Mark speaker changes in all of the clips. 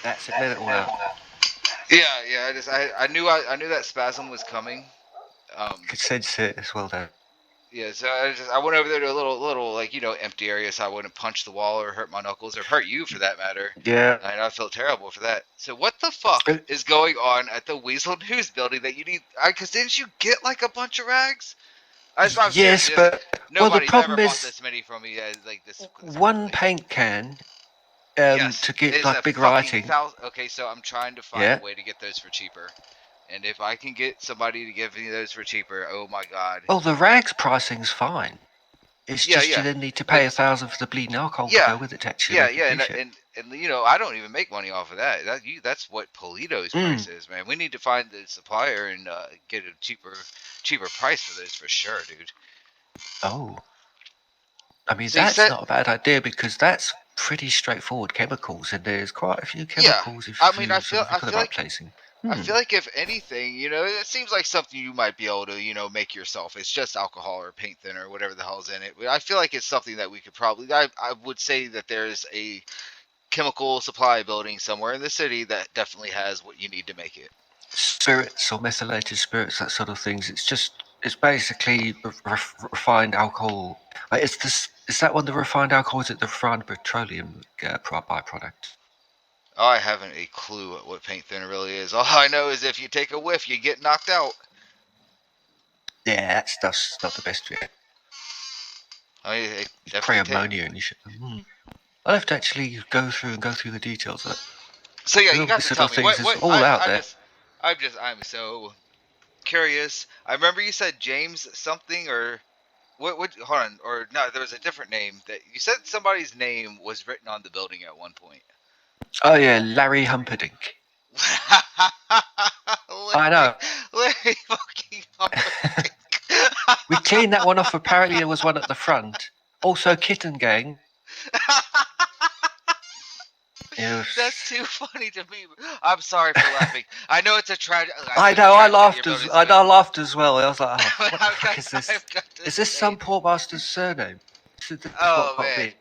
Speaker 1: That's it. Let it all out.
Speaker 2: Yeah, yeah. I knew that spasm was coming.
Speaker 1: You could sense it as well, though.
Speaker 2: Yeah, so I went over there to a little like empty area so I wouldn't punch the wall or hurt my knuckles or hurt you for that matter.
Speaker 1: Yeah.
Speaker 2: And I felt terrible for that. So what the fuck is going on at the Weasel News building that you need? Because didn't you get like a bunch of rags? I'm
Speaker 1: Yes,
Speaker 2: seriously,
Speaker 1: but well, the
Speaker 2: nobody's ever
Speaker 1: problem
Speaker 2: bought
Speaker 1: is
Speaker 2: this many from me like this one
Speaker 1: one
Speaker 2: place.
Speaker 1: paint can
Speaker 2: Yes,
Speaker 1: to get
Speaker 2: it's a
Speaker 1: like big
Speaker 2: fucking
Speaker 1: writing.
Speaker 2: thousand. Okay, so I'm trying to find a
Speaker 1: Yeah.
Speaker 2: way to get those for cheaper. And if I can get somebody to give me those for cheaper, oh my god.
Speaker 1: Oh, the rags pricing's fine. It's
Speaker 2: Yeah,
Speaker 1: just you
Speaker 2: yeah.
Speaker 1: then need to
Speaker 2: But
Speaker 1: pay 1,000 for the bleeding alcohol to
Speaker 2: yeah,
Speaker 1: go with it to actually
Speaker 2: yeah,
Speaker 1: make it
Speaker 2: yeah,
Speaker 1: do shit.
Speaker 2: and I don't even make money off of that. That's what Polito's price is, man. We need to find the supplier and get a cheaper price for those for sure, dude.
Speaker 1: Oh, I mean
Speaker 2: So you
Speaker 1: that's
Speaker 2: said,
Speaker 1: not a bad idea because that's pretty straightforward chemicals, and there's quite a few
Speaker 2: yeah.
Speaker 1: chemicals if
Speaker 2: I
Speaker 1: you
Speaker 2: mean,
Speaker 1: do sort of look at the right placing.
Speaker 2: I feel like if anything, it seems like something you might be able to, make yourself. It's just alcohol or paint thinner or whatever the hell's in it. But I feel like it's something that we could probably. I would say that there's a chemical supply building somewhere in the city that definitely has what you need to make it.
Speaker 1: Spirits or methylated spirits, that sort of things. It's basically refined alcohol. Is that one the refined alcohol? Is it the refined petroleum byproduct?
Speaker 2: Oh, I haven't a clue what paint thinner really is. All I know is if you take a whiff, you get knocked out.
Speaker 1: Yeah, that stuff's not the best yet.
Speaker 2: I mean, it
Speaker 1: It's
Speaker 2: definitely take.
Speaker 1: pre-ammonia and shit. I'll have to actually go through the details of it.
Speaker 2: So yeah, you
Speaker 1: All
Speaker 2: got
Speaker 1: these
Speaker 2: to
Speaker 1: sort
Speaker 2: tell
Speaker 1: of
Speaker 2: me
Speaker 1: things is
Speaker 2: what
Speaker 1: all out there.
Speaker 2: I'm so curious. I remember you said James something or what hold on, or no, there was a different name that you said somebody's name was written on the building at one point.
Speaker 1: Oh yeah, Larry Humperdinck. I know.
Speaker 2: Larry fucking Humperdinck.
Speaker 1: We cleaned that one off. Apparently there was one at the front. Also Kitten Gang.
Speaker 2: That's too funny to me. I'm sorry for laughing. I know it's a tragedy.
Speaker 1: I know. I laughed as well. I was like, oh, what the fuck is this? Is this some poor bastard's surname? This is what
Speaker 2: Oh
Speaker 1: got
Speaker 2: man,
Speaker 1: me.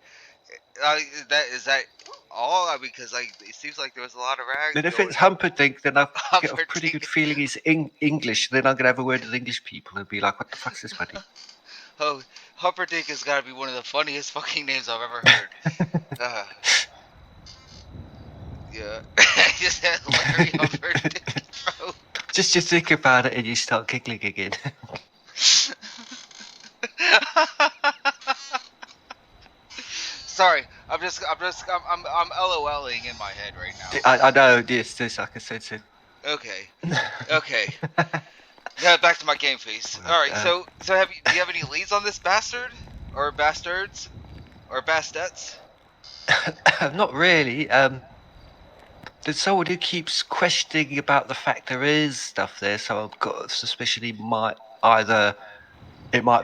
Speaker 2: is that all? I mean, because like it seems like there was a lot of rags
Speaker 1: Then if
Speaker 2: going.
Speaker 1: it's Humperdinck, then I get a pretty
Speaker 2: Humperdinck.
Speaker 1: good feeling he's English. Then I'm gonna have a word with English people and be like, what the fuck's this, buddy?
Speaker 2: Oh, Humperdinck has got to be one of the funniest fucking names I've ever heard. Yeah, just had Larry Humperdinck, bro.
Speaker 1: Just you think about it and you start giggling again.
Speaker 2: Sorry, I'm LOLing in my head right now.
Speaker 1: I know this I can sense it.
Speaker 2: Okay, okay. Yeah, back to my game face. All right, so do you have any leads on this bastard or bastards or bastettes?
Speaker 1: Not really. There's someone who keeps questioning about the fact there is stuff there, so I've got a suspicion it might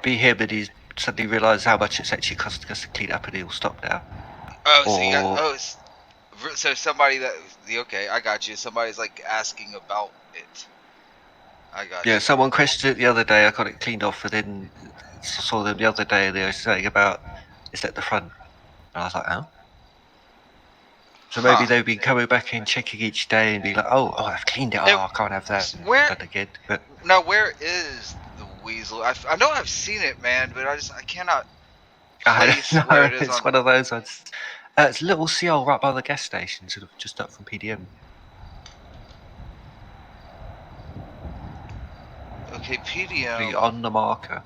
Speaker 1: be him and he's suddenly realised how much it's actually costing us to clean up and he'll stop now.
Speaker 2: Oh, so you got so somebody okay, I got you. Somebody's like asking about it. I got you.
Speaker 1: Yeah, someone questioned it the other day. I got it cleaned off, and then saw them the other day, and they were saying about it's at the front. And I was like, oh. So maybe they've been coming back and checking each day and be like, oh, I've cleaned it. Oh, I can't have that done again. But
Speaker 2: now, where is the weasel? I know I've seen it, man, but I cannot place where it is.
Speaker 1: It's one of those ones. It's Little Seal right by the gas station, sort of just up from PDM.
Speaker 2: Okay, PDM.
Speaker 1: On the marker.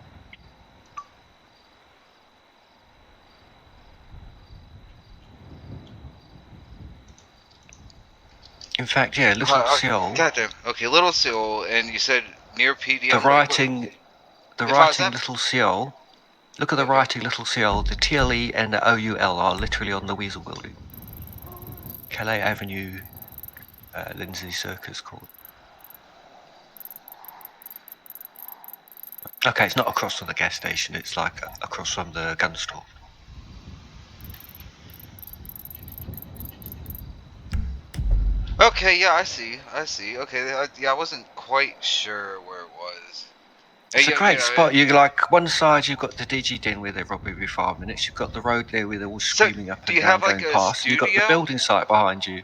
Speaker 1: In fact, yeah, Little Seal.
Speaker 2: Goddamn. Okay, Little Seal, and you said near PDM.
Speaker 1: The writing Little Seal. Look at the writing Little Seal. The TLE and the OUL are literally on the Weasel building. Calais Avenue, Lindsay Circus Court. Okay, it's not across from the gas station. It's like across from the gun store.
Speaker 2: Okay, yeah, I see. Okay, yeah, I wasn't quite sure where it was.
Speaker 1: It's a great spot. You like one side, you've got the DG den where they rob every 5 minutes. You've got the road there where they're all screaming up and down going past. You've got the building site behind you.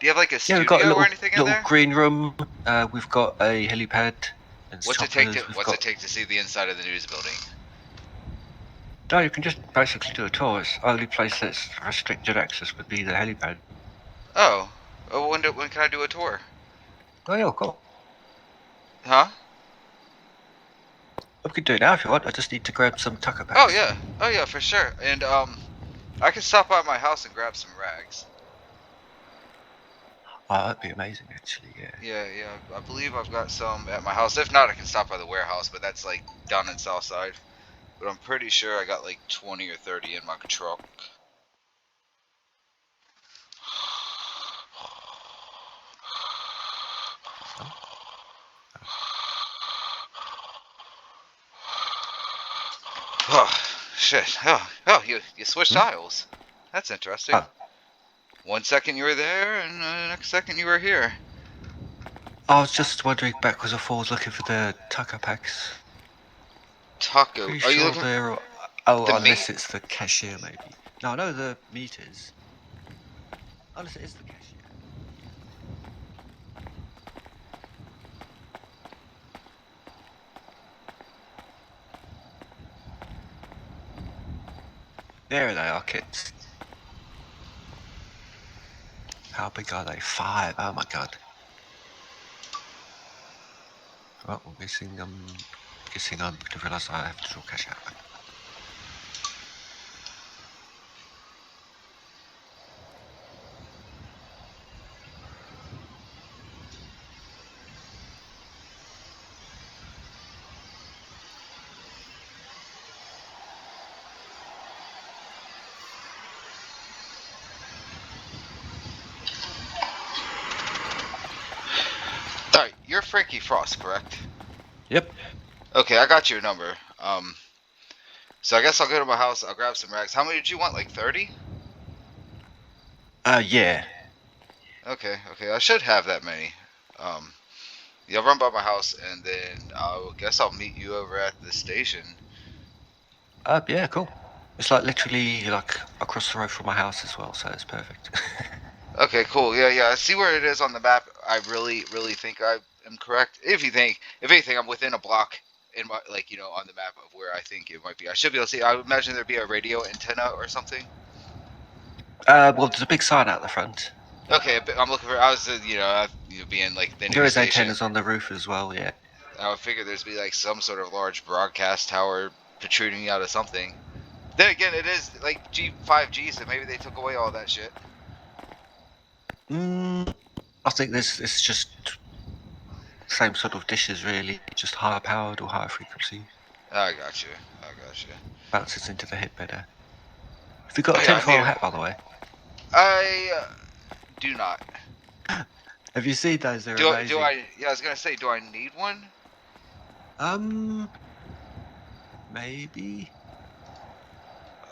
Speaker 2: Do you have like a
Speaker 1: Yeah, we've got a
Speaker 2: studio or anything in
Speaker 1: little
Speaker 2: there?
Speaker 1: green room. We've got a helipad and choppers. We've
Speaker 2: What's it
Speaker 1: got.
Speaker 2: take to see the inside of the news building?
Speaker 1: No, you can just basically do a tour. It's the only place that's restricted access would be the helipad.
Speaker 2: Oh, when can I do a tour?
Speaker 1: Oh yeah, cool.
Speaker 2: Huh?
Speaker 1: We could do it now if you want. I just need to grab some tucker
Speaker 2: Oh
Speaker 1: packs.
Speaker 2: yeah, oh yeah, for sure. And I can stop by my house and grab some rags.
Speaker 1: Oh, that'd be amazing, actually. Yeah.
Speaker 2: Yeah, yeah. I believe I've got some at my house. If not, I can stop by the warehouse, but that's like down in Southside. But I'm pretty sure I got like 20 or 30 in my truck.
Speaker 1: Oh,
Speaker 2: Oh, shit. Oh, you switched
Speaker 1: hmm?
Speaker 2: aisles. That's interesting.
Speaker 1: Oh,
Speaker 2: 1 second you were there, and the next second you were here.
Speaker 1: I was just wondering backwards and forwards looking for the tucker packs.
Speaker 2: Taco.
Speaker 1: Pretty
Speaker 2: Are you
Speaker 1: sure
Speaker 2: looking
Speaker 1: they're. Oh,
Speaker 2: the
Speaker 1: unless
Speaker 2: meat?
Speaker 1: it's the cashier, maybe. No, I know the meters. Unless it is the cashier. There they are, kits. How big are they? 5. Oh my god. Well, I'm guessing I'm gonna realise I have to draw cash out.
Speaker 2: Alright, you're Frankie Frost, correct?
Speaker 1: Yep.
Speaker 2: Okay, I got your number. So I guess I'll go to my house. I'll grab some rags. How many did you want? Like 30?
Speaker 1: Yeah.
Speaker 2: Okay, okay. I should have that many. Um, yeah, I'll run by my house, and then I guess I'll meet you over at the station.
Speaker 1: Yeah, cool. It's like literally like across the road from my house as well, so it's perfect.
Speaker 2: Okay, cool. Yeah, yeah. I see where it is on the map. I really, really think I am correct. If anything, I'm within a block in my, like, on the map of where I think it might be. I should be able to see. I would imagine there'd be a radio antenna or something.
Speaker 1: Well, there's a big sign out the front.
Speaker 2: Okay, but I'm looking for. I was, being like the
Speaker 1: There
Speaker 2: news
Speaker 1: is
Speaker 2: station.
Speaker 1: antennas on the roof as well, yeah.
Speaker 2: I would figure there's be like some sort of large broadcast tower protruding out of something. Then again, it is like G5G, so maybe they took away all that shit.
Speaker 1: I think this it's just same sort of dishes really, just higher powered or higher frequency.
Speaker 2: I got you. I got you.
Speaker 1: Bounces into the head better. Have you got
Speaker 2: Oh
Speaker 1: a
Speaker 2: yeah, I need
Speaker 1: tinfoil
Speaker 2: it.
Speaker 1: hat, by the way?
Speaker 2: I do not.
Speaker 1: Have you seen those? They're
Speaker 2: Do
Speaker 1: amazing.
Speaker 2: I? Yeah, I was gonna say, do I need one?
Speaker 1: Maybe.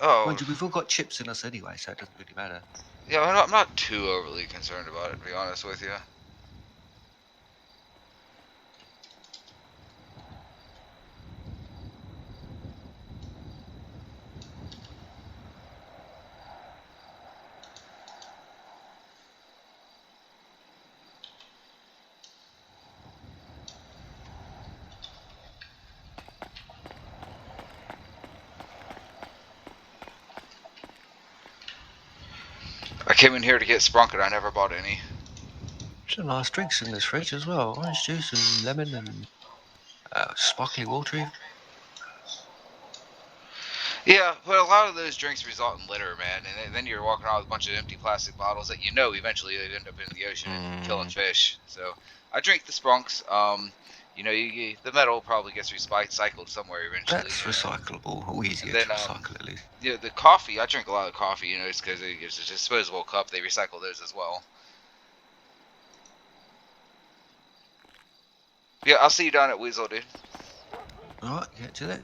Speaker 2: Oh,
Speaker 1: Mind you, we've all got chips in us anyway, so it doesn't really matter.
Speaker 2: yeah. I'm not too overly concerned about it, to be honest with you. I came in here to get sprunket. I never bought any.
Speaker 1: Some nice drinks in this fridge as well. Orange juice and lemon and sparkling water even.
Speaker 2: Yeah, but a lot of those drinks result in litter, man, and then you're walking around with a bunch of empty plastic bottles that eventually they'd end up in the ocean and killing fish. So I drink the sprunks. The metal probably gets recycled somewhere eventually.
Speaker 1: That's recyclable, or easier
Speaker 2: And
Speaker 1: to
Speaker 2: then
Speaker 1: recycle at least.
Speaker 2: the coffee. I drink a lot of coffee. It's because it's a disposable cup. They recycle those as well. Yeah, I'll see you down at Weasel, dude.
Speaker 1: Alright, get to that.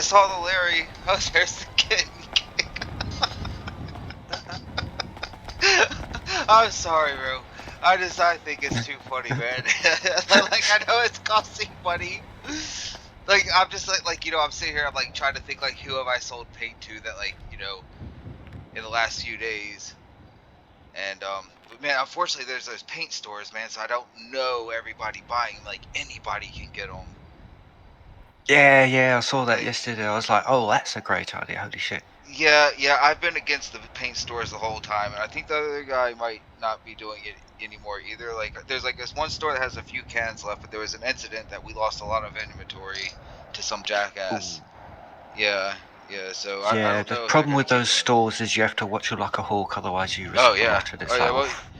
Speaker 2: I saw the Larry. Oh, there's the kid. I'm sorry, bro. I think it's too funny, man. Like I know it's costing money. Like I'm just like I'm sitting here. I'm like trying to think like who have I sold paint to that like in the last few days. And but man, unfortunately, there's those paint stores, man. So I don't know everybody buying. Like anybody can get them.
Speaker 1: Yeah, I saw that
Speaker 2: Like
Speaker 1: yesterday. I was like, oh, that's a great idea. Holy shit.
Speaker 2: yeah. I've been against the paint stores the whole time, and I think the other guy might not be doing it anymore either. Like there's like this one store that has a few cans left, but there was an incident that we lost a lot of inventory to some jackass.
Speaker 1: Ooh.
Speaker 2: Yeah, yeah. So I
Speaker 1: Yeah,
Speaker 2: don't
Speaker 1: the
Speaker 2: know if they're
Speaker 1: problem
Speaker 2: gonna
Speaker 1: with
Speaker 2: keep
Speaker 1: those
Speaker 2: doing.
Speaker 1: stores is you have to watch it like a hawk, otherwise you
Speaker 2: Oh
Speaker 1: risk a
Speaker 2: yeah,
Speaker 1: lot, and
Speaker 2: oh
Speaker 1: it's like,
Speaker 2: yeah. Well,
Speaker 1: oof.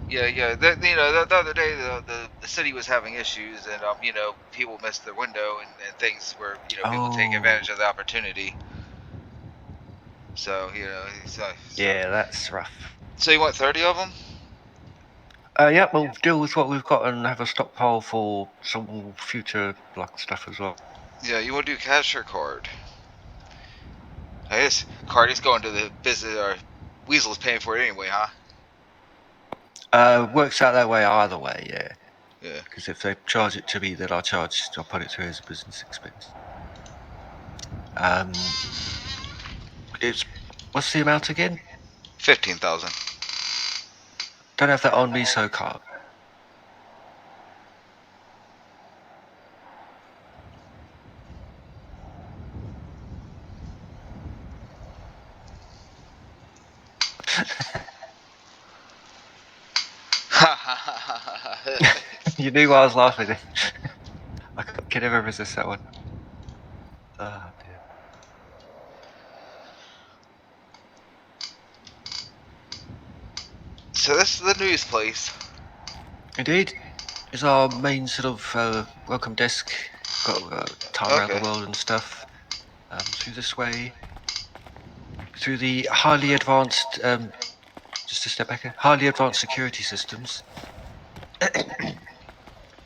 Speaker 2: yeah. The other day the city was having issues, and people missed their window, and things where people take advantage
Speaker 1: Oh,
Speaker 2: of the opportunity. So
Speaker 1: yeah, that's rough.
Speaker 2: so you want 30 of them?
Speaker 1: Yeah, we'll deal with what we've got and have a stockpile for some future like stuff as well.
Speaker 2: Yeah, you want to do cash or card? I guess card is going to the business, or weazel is paying for it anyway, huh?
Speaker 1: Works out that way either way, yeah.
Speaker 2: Yeah,
Speaker 1: Because if they charge it to me, then I'll put it through as a business expense. Um, it's what's the amount again?
Speaker 2: 15,000.
Speaker 1: Don't have that on me, so card. You knew why I was laughing. I can never resist that one. Oh dear.
Speaker 2: So this is the news place.
Speaker 1: Indeed, it's our main sort of welcome desk. Got time around the
Speaker 2: Okay.
Speaker 1: world and stuff. Through this way, through the highly advanced. Just a step back here. Highly advanced security systems.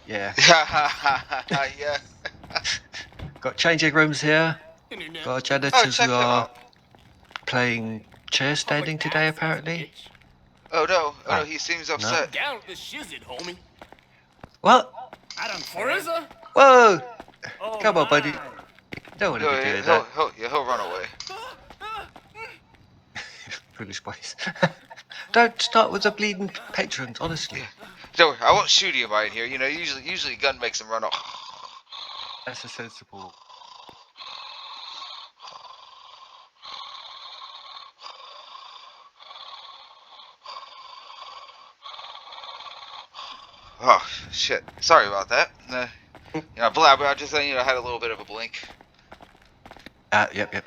Speaker 1: Yeah.
Speaker 2: Yeah.
Speaker 1: Got changing rooms here.
Speaker 3: Internet
Speaker 1: Got
Speaker 3: looking
Speaker 2: Oh,
Speaker 1: janitors
Speaker 3: good.
Speaker 2: check
Speaker 1: who
Speaker 2: them
Speaker 1: are
Speaker 2: out.
Speaker 1: playing chair
Speaker 3: Oh, but
Speaker 1: standing today,
Speaker 3: that son's a
Speaker 1: apparently.
Speaker 3: bitch.
Speaker 2: Oh no. Oh no.
Speaker 1: Ah,
Speaker 2: He seems
Speaker 1: no.
Speaker 2: upset.
Speaker 3: Down with the shizzit, homie.
Speaker 1: What?
Speaker 3: I done Forza?
Speaker 1: Whoa!
Speaker 3: Oh
Speaker 1: Come on, buddy.
Speaker 3: my.
Speaker 1: You don't want to be
Speaker 2: He'll,
Speaker 1: doing
Speaker 2: he'll,
Speaker 1: that.
Speaker 2: he'll, yeah, he'll run away.
Speaker 1: Foolish boys. Don't start with the bleeding patrons,
Speaker 2: Yeah.
Speaker 1: honestly.
Speaker 2: Don't worry. I won't shoot you right here. Usually a gun makes him run off.
Speaker 1: That's a sensible.
Speaker 2: Oh shit. Sorry about that. Blabber. I just had a little bit of a blink.
Speaker 1: Yep.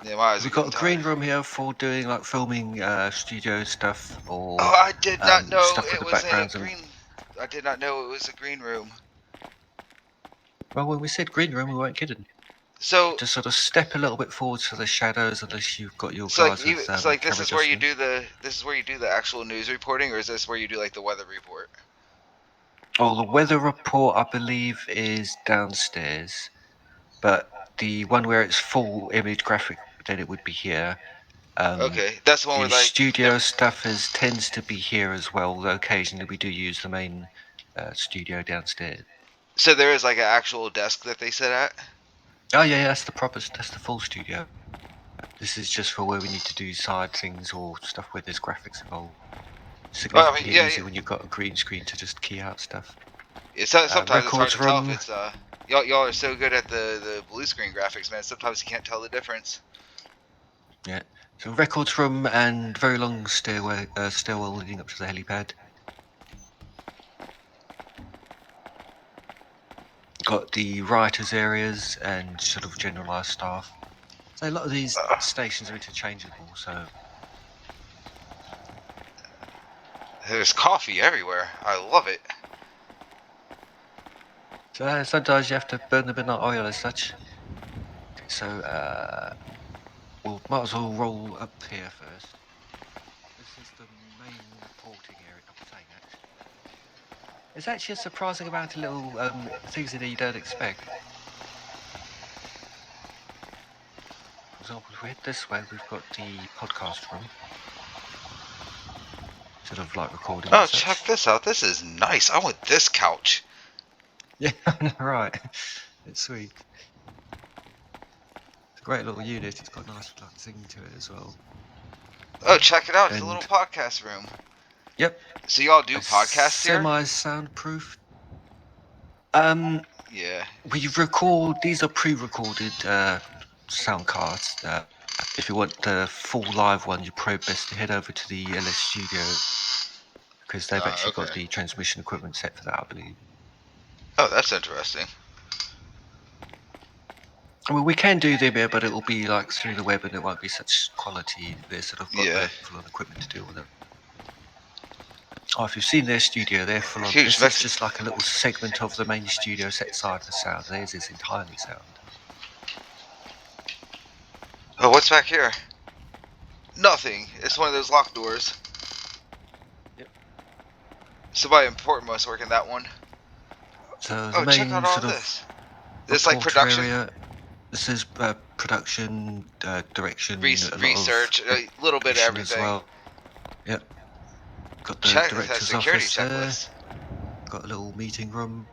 Speaker 2: Yeah, my eyes are
Speaker 1: We've got
Speaker 2: getting
Speaker 1: a
Speaker 2: tired.
Speaker 1: green room here for doing like filming studio stuff
Speaker 2: Oh,
Speaker 1: or
Speaker 2: I did not know
Speaker 1: stuff with
Speaker 2: it
Speaker 1: the
Speaker 2: was a
Speaker 1: backgrounds and.
Speaker 2: green. I did not know it was a green room.
Speaker 1: Well, when we said green room, we weren't kidding.
Speaker 2: So,
Speaker 1: Just sort of step a little bit forward to the shadows, unless you've got your
Speaker 2: so like
Speaker 1: guys
Speaker 2: even
Speaker 1: with
Speaker 2: so like
Speaker 1: camera adjustment.
Speaker 2: this is where you do the actual news reporting, or is this where you do like the weather report?
Speaker 1: Oh, the weather report, I believe, is downstairs, but the one where it's full image graphic, then it would be here.
Speaker 2: Okay, that's the one
Speaker 1: The
Speaker 2: where like the
Speaker 1: studio stuff tends to be here as well, though occasionally we do use the main studio downstairs.
Speaker 2: so there is like an actual desk that they sit at.
Speaker 1: Oh yeah, that's the full studio. This is just for where we need to do side things or stuff where there's graphics involved.
Speaker 2: Well, I mean,
Speaker 1: Significantly
Speaker 2: yeah,
Speaker 1: easier when you've got a green screen to just key out stuff.
Speaker 2: yeah. Sometimes it's hard
Speaker 1: Records
Speaker 2: to tell if
Speaker 1: room,
Speaker 2: it's y'all are so good at the blue screen graphics, man. Sometimes you can't tell the difference.
Speaker 1: yeah. So records room and very long stairwell leading up to the helipad. Got the writers areas and sort of generalised staff. So a lot of these stations are interchangeable.
Speaker 2: There's coffee everywhere. I love it.
Speaker 1: So sometimes you have to burn the midnight oil as such. Okay, so we'll might as well roll up here first. This is the main reporting area. I'm saying that. There's actually a surprising amount of little things in here you don't expect. For example, if we head this way, we've got the podcast room. Sort of like recording
Speaker 2: Oh,
Speaker 1: and such.
Speaker 2: check this out. This is nice. I want this couch.
Speaker 1: Yeah, right. It's sweet. It's a great little unit. It's got a nice like zing to it as well.
Speaker 2: Oh, check it out. It's a
Speaker 1: And
Speaker 2: little podcast room.
Speaker 1: yep,
Speaker 2: So y'all do
Speaker 1: it's
Speaker 2: podcasts here?
Speaker 1: semi-soundproof.
Speaker 2: Yeah.
Speaker 1: We record. These are pre-recorded sound cards. If you want the full live one, you're probably best to head over to the LS Studio because they've actually got
Speaker 2: Okay.
Speaker 1: the transmission equipment set for that, I believe.
Speaker 2: Oh, that's interesting.
Speaker 1: I mean, we can do them here, but it'll be like through the web, and it won't be such quality. They've sort of got
Speaker 2: Yeah.
Speaker 1: the full-on equipment to deal with it. Oh, if you've seen their studio, they're full on.
Speaker 2: Huge
Speaker 1: This is
Speaker 2: mix.
Speaker 1: just like a little segment of the main studio set aside for sound. Theirs is entirely sound.
Speaker 2: Oh, what's back here? Nothing. It's one of those locked doors.
Speaker 1: Yep.
Speaker 2: Somebody important must work in that one.
Speaker 1: So the
Speaker 2: Oh, check out
Speaker 1: main
Speaker 2: all
Speaker 1: sort of
Speaker 2: this. This like
Speaker 1: reporter
Speaker 2: production,
Speaker 1: area. This is production, direction, a lot
Speaker 2: research,
Speaker 1: of
Speaker 2: a little bit of
Speaker 1: edition
Speaker 2: everything.
Speaker 1: as well. Yep. Got the
Speaker 2: Check that
Speaker 1: director's
Speaker 2: security
Speaker 1: office there.
Speaker 2: checklist.
Speaker 1: Got a little meeting room.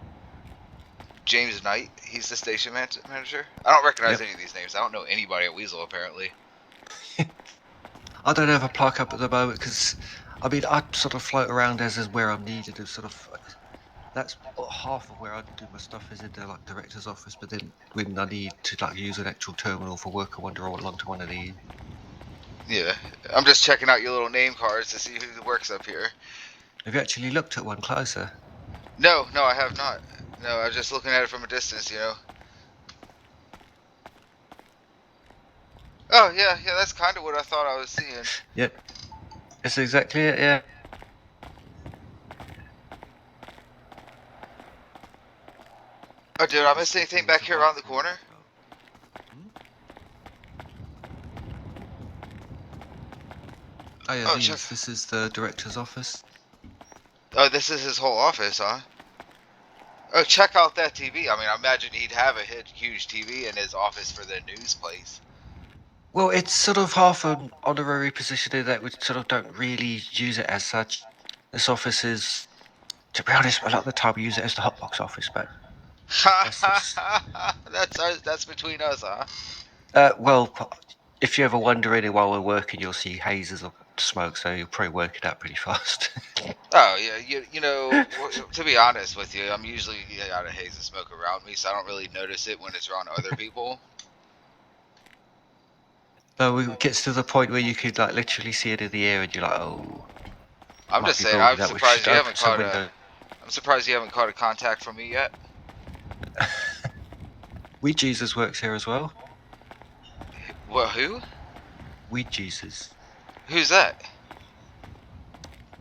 Speaker 2: James Knight, he's the station manager. I don't recognize
Speaker 1: Yep.
Speaker 2: any of these names. I don't know anybody at Weasel apparently.
Speaker 1: I don't have a plaque up at the moment because, I mean, I sort of float around as is where I'm needed. It's sort of that's half of where I do my stuff is in the like director's office. But then when I need to like use an actual terminal for work, I wander along to one of these.
Speaker 2: Yeah, I'm just checking out your little name cards to see who works up here.
Speaker 1: Have you actually looked at one closer?
Speaker 2: No, I have not. No, I was just looking at it from a distance, you know. Oh, yeah, that's kind of what I thought I was seeing.
Speaker 1: Yep, that's exactly it. Yeah.
Speaker 2: Oh, did I miss anything back here around the corner?
Speaker 1: Oh yeah,
Speaker 2: Oh,
Speaker 1: this is the director's office.
Speaker 2: Oh, this is his whole office, huh? Oh, check out that TV. I mean, I imagine he'd have a huge TV in his office for the news place.
Speaker 1: Well, it's sort of half an honorary position in that we sort of don't really use it as such. This office is, to be honest, a lot of the time we use it as the hotbox office, but
Speaker 2: That's between us, huh?
Speaker 1: well, if you ever wonder any while we're working, you'll see hazes of smoke, so you'll probably work it out pretty fast.
Speaker 2: Oh yeah, you know, to be honest with you, I'm usually out of haze and smoke around me, so I don't really notice it when it's around other people.
Speaker 1: No, it gets to the point where you could like literally see it in the air, and you're like, oh.
Speaker 2: I'm just saying, I'm surprised you haven't caught a. I'm surprised you haven't caught a contact from me yet.
Speaker 1: Weed Jesus works here as well.
Speaker 2: Well, who?
Speaker 1: Weed Jesus.
Speaker 2: Who's that?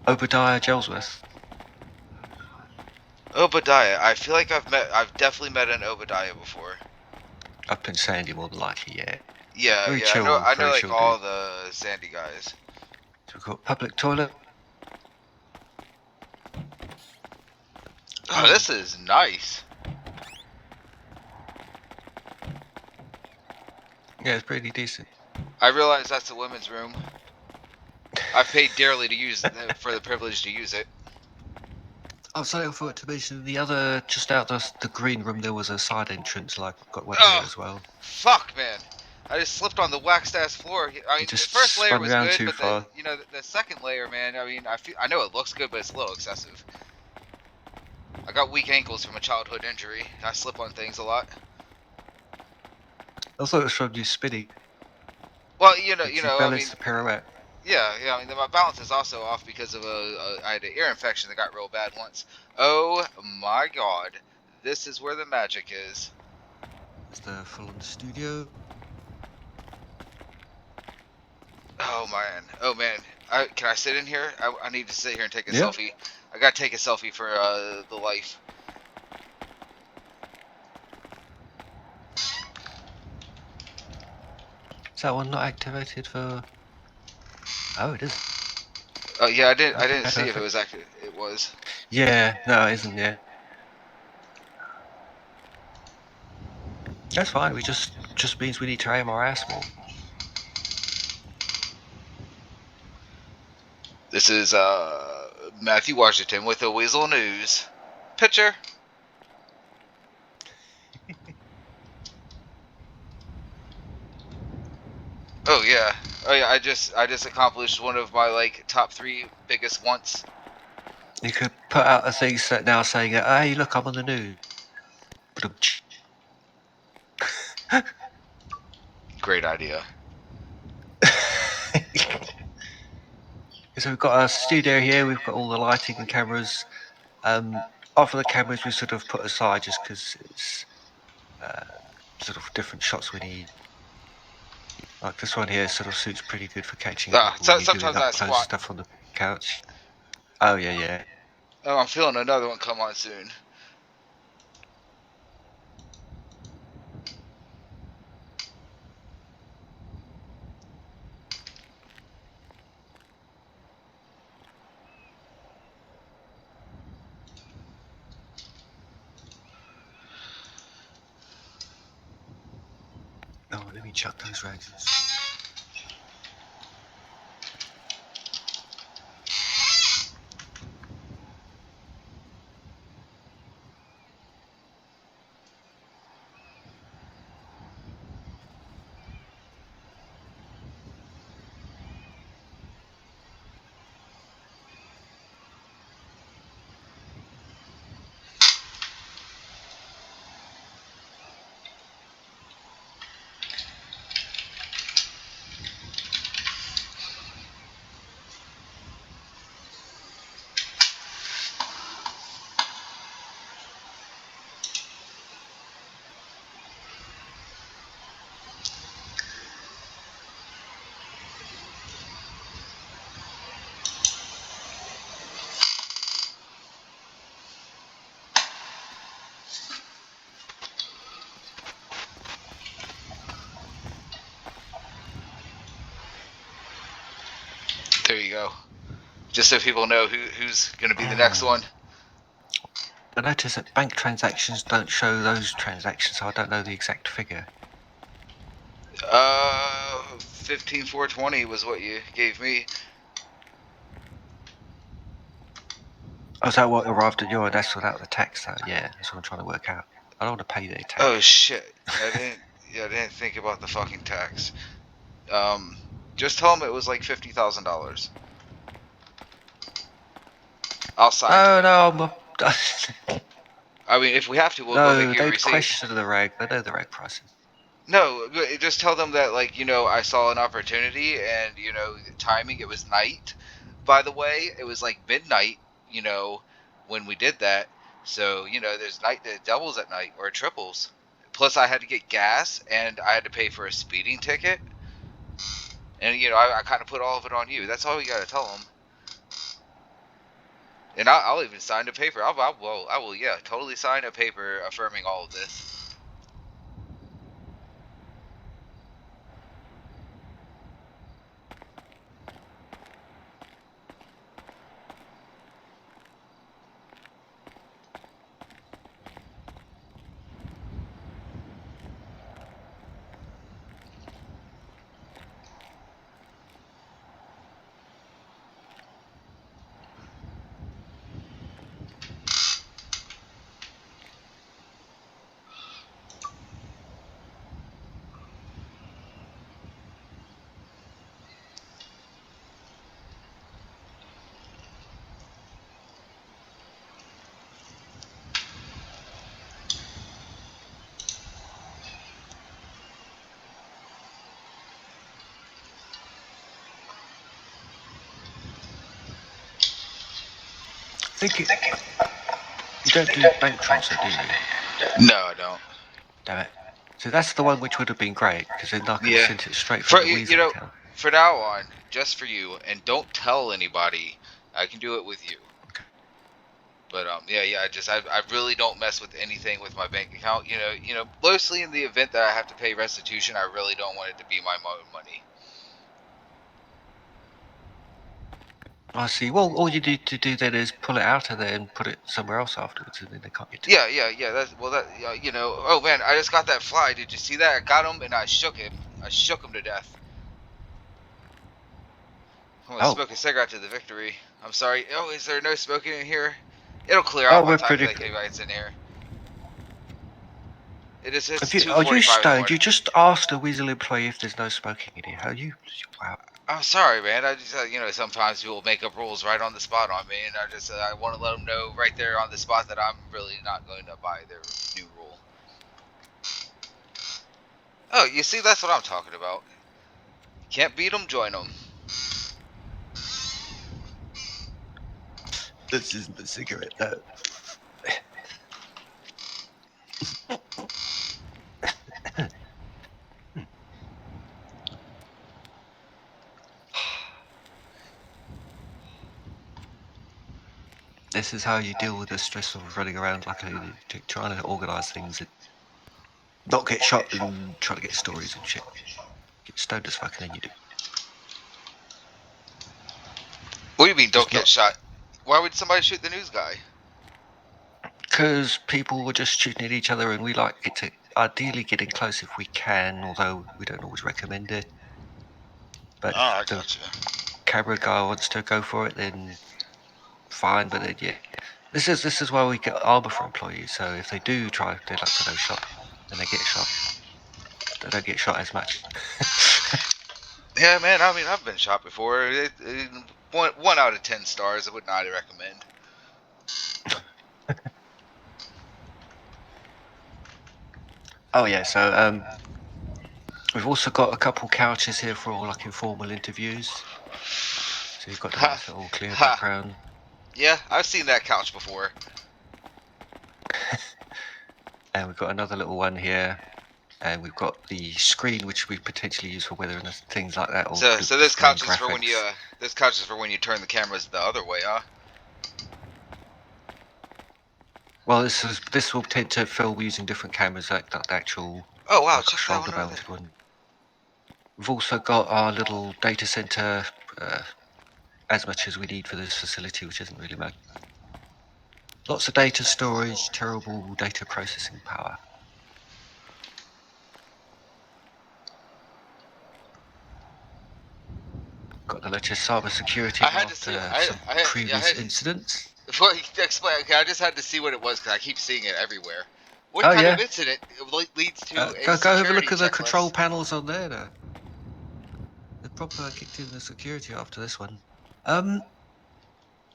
Speaker 1: Obadiah Gelsworth.
Speaker 2: Obadiah. I feel like I've definitely met an Obadiah before.
Speaker 1: Up in Sandy, more than likely, yeah.
Speaker 2: Yeah,
Speaker 1: Very
Speaker 2: yeah.
Speaker 1: chill,
Speaker 2: I know
Speaker 1: very
Speaker 2: like
Speaker 1: chill
Speaker 2: all
Speaker 1: dude.
Speaker 2: the Sandy guys.
Speaker 1: So we've got public toilet.
Speaker 2: Oh, this is nice.
Speaker 1: Yeah, it's pretty decent.
Speaker 2: I realize that's the women's room. I've paid dearly to use it, for the privilege to use it.
Speaker 1: Oh, sorry, I forgot to mention the other, just out the green room, there was a side entrance, like, got one here as well.
Speaker 2: Fuck, man. I just slipped on the waxed ass floor. I mean, the first layer was good, but the second layer, man. I mean, I know it looks good, but it's a little excessive. I got weak ankles from a childhood injury. I slip on things a lot.
Speaker 1: I thought it was from you spinning.
Speaker 2: Well, you know, I mean,
Speaker 1: the pirouette.
Speaker 2: yeah. I mean, my balance is also off because of I had an ear infection that got real bad once. Oh my god, this is where the magic is.
Speaker 1: It's the full-on studio.
Speaker 2: Oh man, can I sit in here? I need to sit here and take a
Speaker 1: Yeah.
Speaker 2: selfie. I gotta take a selfie for the life.
Speaker 1: Is that one not activated for? Oh, it is.
Speaker 2: Oh yeah, I didn't see
Speaker 1: perfect.
Speaker 2: if it was active. It was.
Speaker 1: Yeah, no, it isn't yet. That's fine. We just means we need to aim our ass more.
Speaker 2: This is Matthew Washington with the Weasel News. Picture. Oh yeah. Oh yeah. I just accomplished one of my like top 3 biggest wants.
Speaker 1: You could put out a thing now saying, "Hey, look, I'm on the news."
Speaker 2: Great idea.
Speaker 1: So we've got our studio here. We've got all the lighting and cameras. Half of the cameras we sort of put aside just because it's sort of different shots we need. Like this one here sort of suits pretty good for catching people when you're doing
Speaker 2: Sometimes I
Speaker 1: up close
Speaker 2: squat.
Speaker 1: stuff on the couch. Oh yeah.
Speaker 2: Oh, I'm feeling another one come on soon.
Speaker 1: Oh, let me chuck those rags.
Speaker 2: There you go. Just so people know who's going to be the next one.
Speaker 1: I noticed that bank transactions don't show those transactions, so I don't know the exact figure.
Speaker 2: 15,420 was what you gave me.
Speaker 1: Oh, is that what arrived at your? That's without the tax, though. Yeah, that's what I'm trying to work out. I don't want to pay their tax.
Speaker 2: Oh shit! I didn't think about the fucking tax. Just tell them it was like $50,000. I'll sign to it.
Speaker 1: No,
Speaker 2: I mean, if we have to, we'll go make you a
Speaker 1: they'd
Speaker 2: receipt.
Speaker 1: question the reg. They know the reg prices.
Speaker 2: No, just tell them that, like, I saw an opportunity, and timing. It was night, by the way. It was like midnight, when we did that. So there's night that doubles at night or triples. Plus, I had to get gas, and I had to pay for a speeding ticket. And I kind of put all of it on you. That's all you got to tell them. And I'll even sign a paper. I will, yeah, totally sign a paper affirming all of this.
Speaker 1: I think you don't do bank transfer, do you?
Speaker 2: No, I don't.
Speaker 1: Damn it. So that's the one which would have been great, because then I could have sent it straight
Speaker 2: For
Speaker 1: from the weazel account.
Speaker 2: For now on, just for you, and don't tell anybody. I can do it with you.
Speaker 1: Okay.
Speaker 2: But I really don't mess with anything with my bank account. Mostly in the event that I have to pay restitution, I really don't want it to be my own money.
Speaker 1: I see. Well, all you need to do then is pull it out of there and put it somewhere else afterwards, and then they can't get to it.
Speaker 2: Yeah. Oh man, I just got that fly. Did you see that? I got him and I shook him. I shook him to death. I'm gonna smoke a cigarette to the victory. I'm sorry. Oh, is there no smoking in here? It'll clear
Speaker 1: Oh,
Speaker 2: out by
Speaker 1: we're
Speaker 2: the time
Speaker 1: pretty.
Speaker 2: like anybody's in here. It's
Speaker 1: Are you
Speaker 2: 2:45 in the
Speaker 1: stoned?
Speaker 2: morning.
Speaker 1: You just asked a weazel employee if there's no smoking in here. How you? Wow.
Speaker 2: I'm sorry, man. I just sometimes people make up rules right on the spot on me, and I want to let them know right there on the spot that I'm really not going to buy their new rule. Oh, you see, that's what I'm talking about. Can't beat them, join them.
Speaker 1: This isn't a cigarette, though. This is how you deal with the stress of running around like a lunatic, trying to organise things and not get shot and trying to get stories and shit. Get stoned as fuck and then you do.
Speaker 2: What do you mean, don't
Speaker 1: Just
Speaker 2: get
Speaker 1: not.
Speaker 2: shot? Why would somebody shoot the news guy?
Speaker 1: Because people were just shooting at each other and we like it to ideally get in close if we can, although we don't always recommend it. But
Speaker 2: Oh, I
Speaker 1: if the
Speaker 2: gotcha.
Speaker 1: camera guy wants to go for it, then fine. But then, yeah, this is why we get armor for employees. So if they do try their luck for no shot, and they get shot, they don't get shot as much.
Speaker 2: Yeah, man. I mean, I've been shot before. One out of 10 stars. I would not recommend.
Speaker 1: Oh yeah, so we've also got a couple couches here for all like informal interviews. So you've got a
Speaker 2: Ha,
Speaker 1: nice little clear
Speaker 2: ha.
Speaker 1: background.
Speaker 2: Yeah, I've seen that couch before.
Speaker 1: And we've got another little one here. And we've got the screen which we potentially use for weather and things like that, or
Speaker 2: So this
Speaker 1: displaying
Speaker 2: couch is for when
Speaker 1: graphics.
Speaker 2: you turn the cameras the other way, huh?
Speaker 1: Well, this will tend to film using different cameras, like the actual,
Speaker 2: Oh wow,
Speaker 1: like a
Speaker 2: check that one over there.
Speaker 1: shoulder-mounted one. We've also got our little data center, as much as we need for this facility, which isn't really much. Lots of data storage, terrible data processing power. Got the latest cyber security
Speaker 2: I had to see.
Speaker 1: after some previous incidents.
Speaker 2: Well, explain. Okay, I just had to see what it was because I keep seeing it everywhere. What
Speaker 1: Oh
Speaker 2: kind
Speaker 1: yeah,
Speaker 2: of incident leads to a
Speaker 1: go have a
Speaker 2: security
Speaker 1: look at the control
Speaker 2: checklist?
Speaker 1: panels on there. They proper kicked in the security after this one. Um,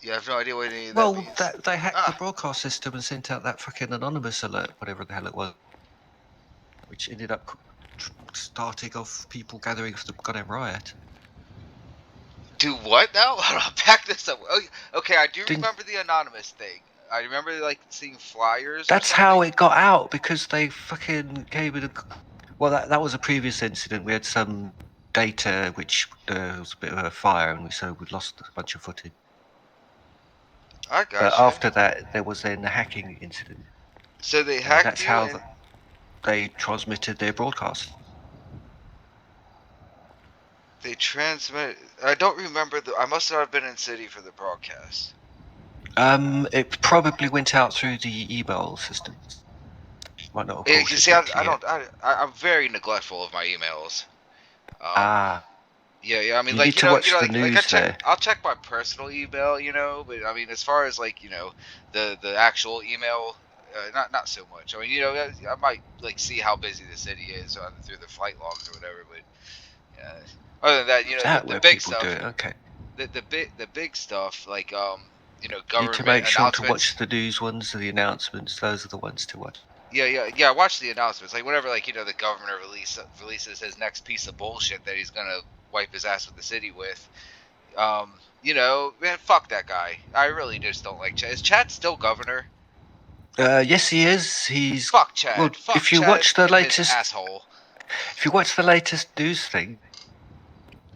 Speaker 2: You have no idea what any of that
Speaker 1: well,
Speaker 2: means.
Speaker 1: they hacked the
Speaker 2: Ah,
Speaker 1: broadcast system and sent out that fucking anonymous alert, whatever the hell it was, which ended up starting off people gathering for the goddamn riot.
Speaker 2: do what now? Back this up. Okay, I do
Speaker 1: Didn't
Speaker 2: remember the anonymous thing. I remember like seeing flyers or
Speaker 1: That's
Speaker 2: something.
Speaker 1: how it got out because they fucking gave it a. Well, that was a previous incident. We had some data which was a bit of a fire, and so we lost a bunch of footage.
Speaker 2: I
Speaker 1: But
Speaker 2: gotcha.
Speaker 1: after that, there was then the hacking incident,
Speaker 2: So they
Speaker 1: and
Speaker 2: hacked
Speaker 1: that's
Speaker 2: you,
Speaker 1: how
Speaker 2: and
Speaker 1: they transmitted their broadcast.
Speaker 2: they transmit. I don't remember I must not have been in city for the broadcast.
Speaker 1: It probably went out through the email systems. Might not have
Speaker 2: You
Speaker 1: caught it
Speaker 2: see,
Speaker 1: directly
Speaker 2: I
Speaker 1: yet.
Speaker 2: don't. I'm very neglectful of my emails.
Speaker 1: Ah,
Speaker 2: Yeah. I mean,
Speaker 1: you need to watch the
Speaker 2: like I
Speaker 1: news
Speaker 2: check.
Speaker 1: there.
Speaker 2: I'll check my personal email, but I mean, as far as like the actual email, not so much. I mean, I might like see how busy the city is through the flight logs or whatever, but yeah. Other than that,
Speaker 1: Is that
Speaker 2: the
Speaker 1: where
Speaker 2: big
Speaker 1: people do
Speaker 2: stuff,
Speaker 1: it? Okay.
Speaker 2: the big stuff like
Speaker 1: You need to
Speaker 2: government
Speaker 1: make sure to
Speaker 2: announcements.
Speaker 1: watch the news ones, the announcements. Those are the ones to watch.
Speaker 2: Yeah. I watch the announcements. Like whenever the governor releases his next piece of bullshit that he's gonna wipe his ass with the city with. Man, fuck that guy. I really just don't like Chad. Is Chad still governor?
Speaker 1: Yes, he is. He's
Speaker 2: Fuck Chad.
Speaker 1: well.
Speaker 2: Fuck Chad and his asshole.
Speaker 1: If you watch the latest news thing,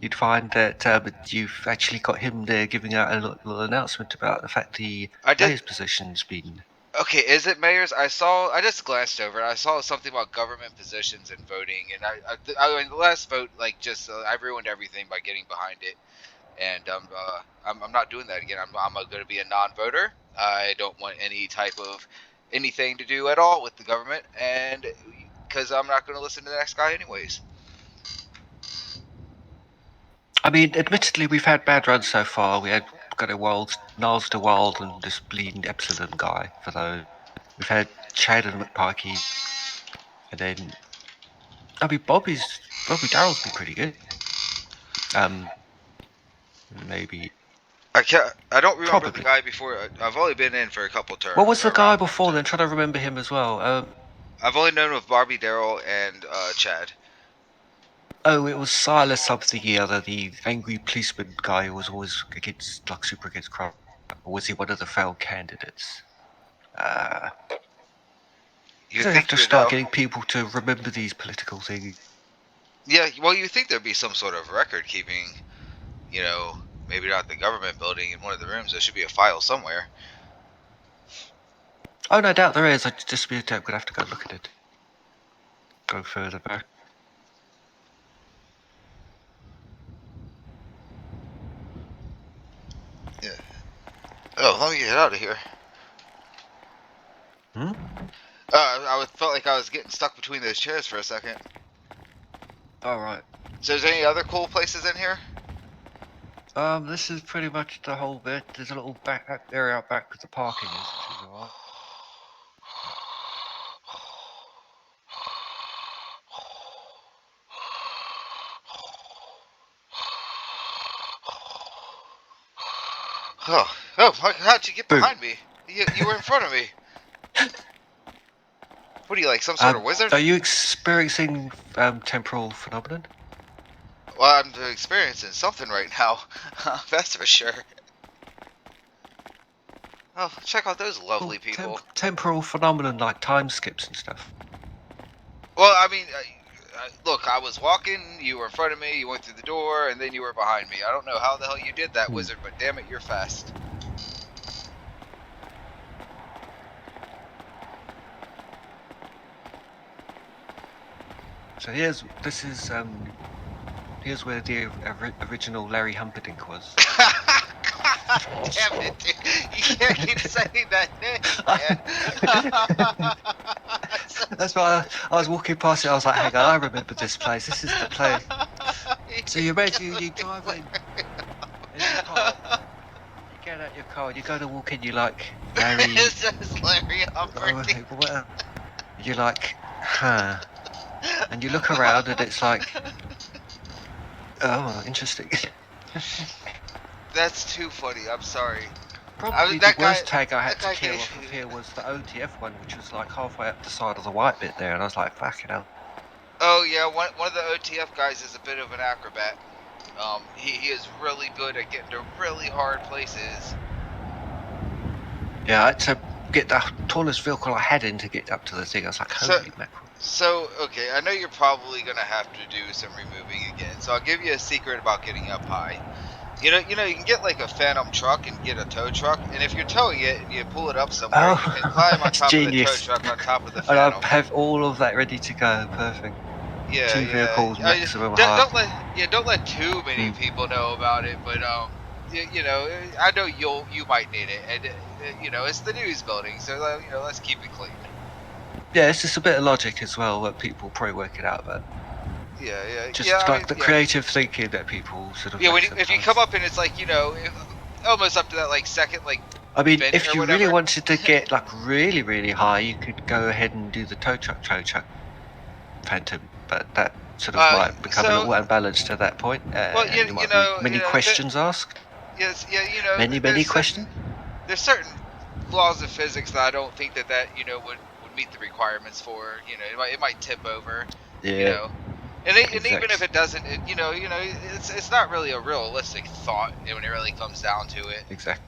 Speaker 1: you'd find that you've actually got him there giving out a little announcement about the fact the
Speaker 2: I did.
Speaker 1: mayor's position's been.
Speaker 2: Okay, is it mayor's? I just glanced over it. I saw something about government positions and voting, and I mean, the last vote, like, just I ruined everything by getting behind it, and I'm not doing that again. I'm going to be a non-voter. I don't want any type of anything to do at all with the government, and because I'm not going to listen to the next guy anyways.
Speaker 1: I mean, admittedly, we've had bad runs so far. We had got a Niles de Wild and this bleeding Epsilon guy for those. We've had Chad and McPikey, and then I mean Bobby Darrell's been pretty good. Maybe
Speaker 2: I don't remember the
Speaker 1: probably.
Speaker 2: guy before. I've only been in for a couple turns.
Speaker 1: What was the guy
Speaker 2: rounds.
Speaker 1: before then? Trying to remember him as well.
Speaker 2: I've only known of Barbie, Daryl, and Chad.
Speaker 1: Oh, it was Silas something the other, the angry policeman guy who was always super against crime. Or was he one of the failed candidates?
Speaker 2: You
Speaker 1: They have
Speaker 2: think
Speaker 1: to
Speaker 2: you would
Speaker 1: start
Speaker 2: know?
Speaker 1: getting people to remember these political things.
Speaker 2: Yeah, well, you think there'd be some sort of record keeping, maybe not the government building in one of the rooms. There should be a file somewhere.
Speaker 1: Oh, no doubt there is. I'm going to have to go look at it. Go further back.
Speaker 2: Yeah. Oh, let me get out of here. I felt like I was getting stuck between those chairs for a second.
Speaker 1: All right.
Speaker 2: So, is there any other cool places in here?
Speaker 1: This is pretty much the whole bit. There's a little back area out back with the parking is, which is alright.
Speaker 2: Oh, how'd you get behind me? You were in front of me. What are you, like some sort of wizard?
Speaker 1: Are you experiencing temporal phenomenon?
Speaker 2: Well, I'm experiencing something right now. That's for sure. Oh, check out those lovely people.
Speaker 1: Temporal phenomenon like time skips and stuff.
Speaker 2: Well, I mean, look, I was walking, you were in front of me, you went through the door, and then you were behind me. I don't know how the hell you did that, wizard, but damn it, you're fast.
Speaker 1: So here's where the original Larry Humperdinck was.
Speaker 2: God damn it, dude. You can't keep saying that name, man.
Speaker 1: That's why I was walking past it. I was like, hang on, I remember this place. This is the place. So you imagine you drive in your car, you get out your car, you go to walk in, you're like, Larry.
Speaker 2: This is Larry Humperdinck.
Speaker 1: You're like, huh. And you look around and it's like, oh, interesting.
Speaker 2: That's too funny. I'm sorry.
Speaker 1: Probably the worst tag I had to kill off of here was the OTF one, which was like halfway up the side of the white bit there, and I was like, fucking hell.
Speaker 2: Oh yeah, one of the OTF guys is a bit of an acrobat. He is really good at getting to really hard places.
Speaker 1: Yeah, I had to get the tallest vehicle I had in to get up to the thing. I was like, holy mackerel.
Speaker 2: So, okay, I know you're probably going to have to do some removing again, so I'll give you a secret about getting up high. You know, you can get like a phantom truck and get a tow truck, and if you're towing it and you pull it up somewhere, you can climb on top of the tow truck on top of the phantom.
Speaker 1: And I have all of that ready to go, perfect.
Speaker 2: Yeah,
Speaker 1: 2 vehicles, maximum height.
Speaker 2: Don't let too many people know about it, but I know you might need it, and it's the news building, so let's keep it clean.
Speaker 1: Yeah, it's just a bit of logic as well that people probably work it out, but
Speaker 2: yeah,
Speaker 1: just the creative thinking that people sort of.
Speaker 2: Yeah, if you come up and it's like almost up to that like second like.
Speaker 1: I mean, if you really wanted to get like really really high, you could go ahead and do the tow truck phantom, but that sort of might become a little unbalanced at that point.
Speaker 2: Well,
Speaker 1: many questions asked.
Speaker 2: Yes, yeah,
Speaker 1: Many questions.
Speaker 2: There's certain laws of physics that I don't think that would meet the requirements for. It might tip over.
Speaker 1: Yeah.
Speaker 2: And even if it doesn't, it's not really a realistic thought when it really comes down to it.
Speaker 1: Exactly.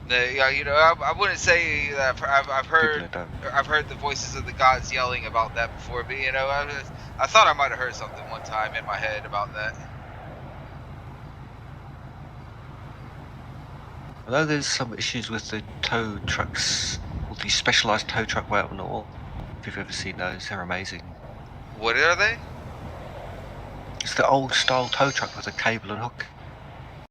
Speaker 2: I wouldn't say that I've heard the voices of the gods yelling about that before, but I thought I might have heard something one time in my head about that.
Speaker 1: Although there's some issues with the tow trucks, all these specialised tow truck way up north. If you've ever seen those, they're amazing.
Speaker 2: What are they?
Speaker 1: It's the old style tow truck with a cable and hook.